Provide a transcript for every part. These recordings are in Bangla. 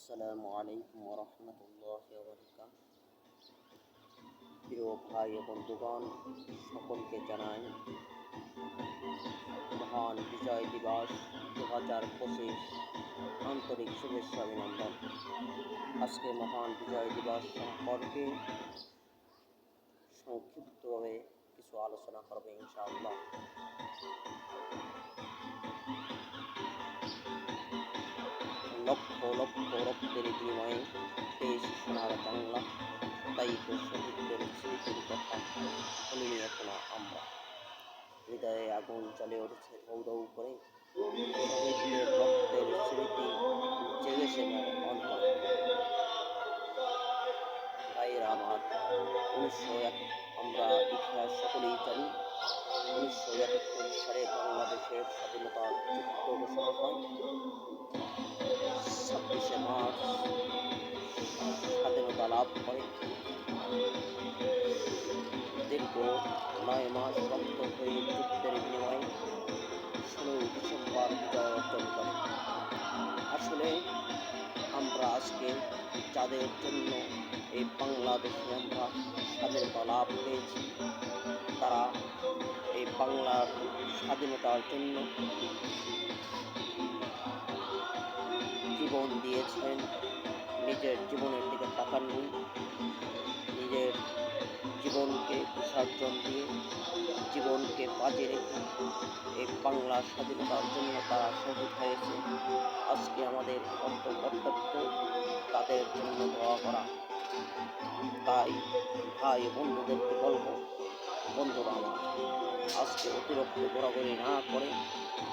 আসসালামু আলাইকুম রহমতুল্লাহ বরকাত। প্রিয় ভাই ও বন্ধুগণ, সকলকে জানাই মহান বিজয় দিবস 2025 আন্তরিক শুভেচ্ছা অভিনন্দন। আজকে মহান বিজয় দিবস সম্পর্কে সংক্ষিপ্তভাবে কিছু আলোচনা করবে ইনশাআল্লাহ। লক্ষ লক্ষ রক্তের বিনিময়ে পেয়েছি সোনার বাংলা, তাই তো শহীদদের স্মৃতির কথা ভুলিনি এখনো আমরা। হৃদয়ে আগুন জ্বলে উঠেছে ধৌ ধৌ করে, শহীদদের রক্তের স্মৃতি জেগেছে অন্তরে। ভাইয়েরা আমার, 1901 আমরা ইতিহাস সকলেই জানি। 1971 সালে বাংলাদেশের স্বাধীনতার যুদ্ধ ঘোষণা হয়। 26শে মার্চ স্বাধীনতা লাভ করে। দীর্ঘ 9 মাস রক্তক্ষয়ী যুদ্ধের বিনিময়ে 16 ডিসেম্বর বিজয় অর্জন করে। আসলে আমরা আজকে যাদের জন্য এই বাংলাদেশে আমরা স্বাধীনতা লাভ পেয়েছি, তারা এই বাংলার স্বাধীনতার জন্য জীবন দিয়েছেন। নিজের জীবনের দিকে তাকাননি, নিজের জীবনকে বিসর্জন দিয়ে, জীবনকে বাজে রেখে এই বাংলার স্বাধীনতার জন্য তারা শহীদ হয়েছে। আজকে আমাদের কর্তব্য তাদের জন্য দোয়া করা। তাই ভাই বন্ধুদেরকে বলবো, বন্ধুরা আমার, আজকে অতিরিক্ত ঘোরাঘুরি না করে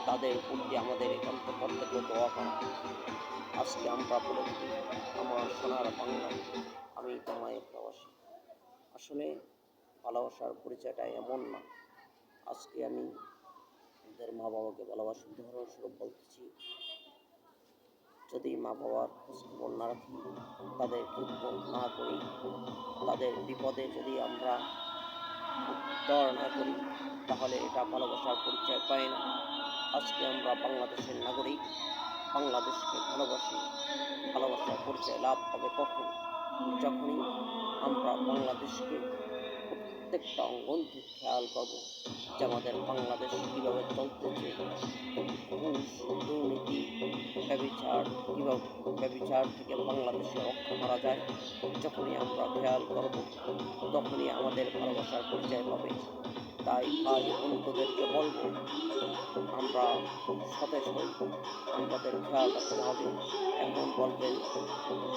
তাদের প্রতি আমাদের একান্ত কর্তব্য দোয়া করা। আজকে আমরা বলে থাকি, আমার সোনার বাংলা, আমি তোমায় ভালোবাসি। আসলে ভালোবাসার পরিচয়টা এমন না। আজকে আমি আমাদের মা বাবাকে ভালোবাসি উদাহরণস্বরূপ বলতেছি। যদি মা বাবার খোঁজখবর না রাখি, তাদেরকে উদ্ধার না করি, তাদের বিপদে যদি আমরা উদ্ধার না করি, তাহলে এটা ভালোবাসার পরিচয় পায় না। আজকে আমরা বাংলাদেশের নাগরিক, বাংলাদেশকে ভালোবাসি। ভালোবাসার পরিচয় লাভ হবে কখন? যখনই আমরা বাংলাদেশকে প্রত্যেকটা অঙ্গন থেকে খেয়াল করবো যে আমাদের বাংলাদেশ কীভাবে চলতেছে, ঘুষ, দুর্নীতি, ব্যভিচার থেকে বাংলাদেশে রক্ষা করা যায়। যখনই আমরা খেয়াল করব, তখনই আমাদের ভালোবাসার পরিচয় পাবে। তাই ভাই বন্ধুদেরকে বলবো, আমরা সতেজ হই, আমাদের খেয়াল রাখতে হবে। এখন বলবেন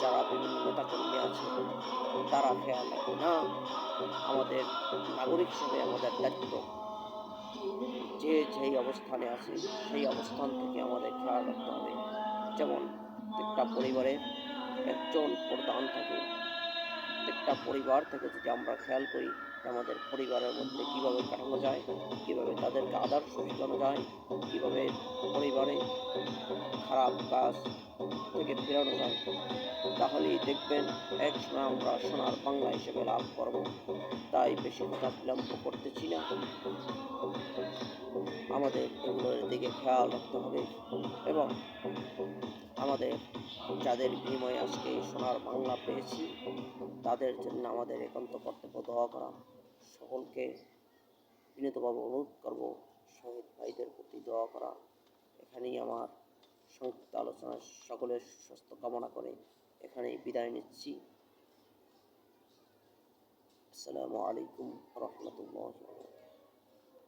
যারা বিভিন্ন নেতাকর্মী আছে তারা খেয়াল রাখে না। আমাদের নাগরিক হিসেবে আমাদের দায়িত্ব, যে যেই অবস্থানে আছে সেই অবস্থান থেকে আমাদের খেয়াল রাখতে হবে। যেমন প্রত্যেকটা পরিবারে একজন প্রধান থাকে। প্রত্যেকটা পরিবার থেকে যদি আমরা খেয়াল করি আমাদের পরিবারের মধ্যে কীভাবে কাটানো যায়, কীভাবে তাদেরকে আদর্শ শেখানো যায়, কীভাবে পরিবারে খারাপ কাজ থেকে ফেরানো যায়, তাহলেই দেখবেন একসময় আমরা সোনার বাংলা হিসেবে লাভ করব। তাই বেশি কথা বিলম্ব করতেছি না, আমাদের এগুলোর দিকে খেয়াল রাখতে হবে এবং আমাদের যাদের বিনিময়ে আজকে সোনার বাংলা পেয়েছি তাদের জন্য আমাদের একান্ত কর্তব্য দোয়া করা। সকলকে বিনীতভাবে অনুরোধ করব শহীদ ভাইদের প্রতি দোয়া করা। এখানেই আমার সংক্ষিপ্ত আলোচনা, সকলের সুস্বাস্থ্য কামনা করে এখানেই বিদায় নিচ্ছি। আসসালামু আলাইকুম রহমতুল্লাহ।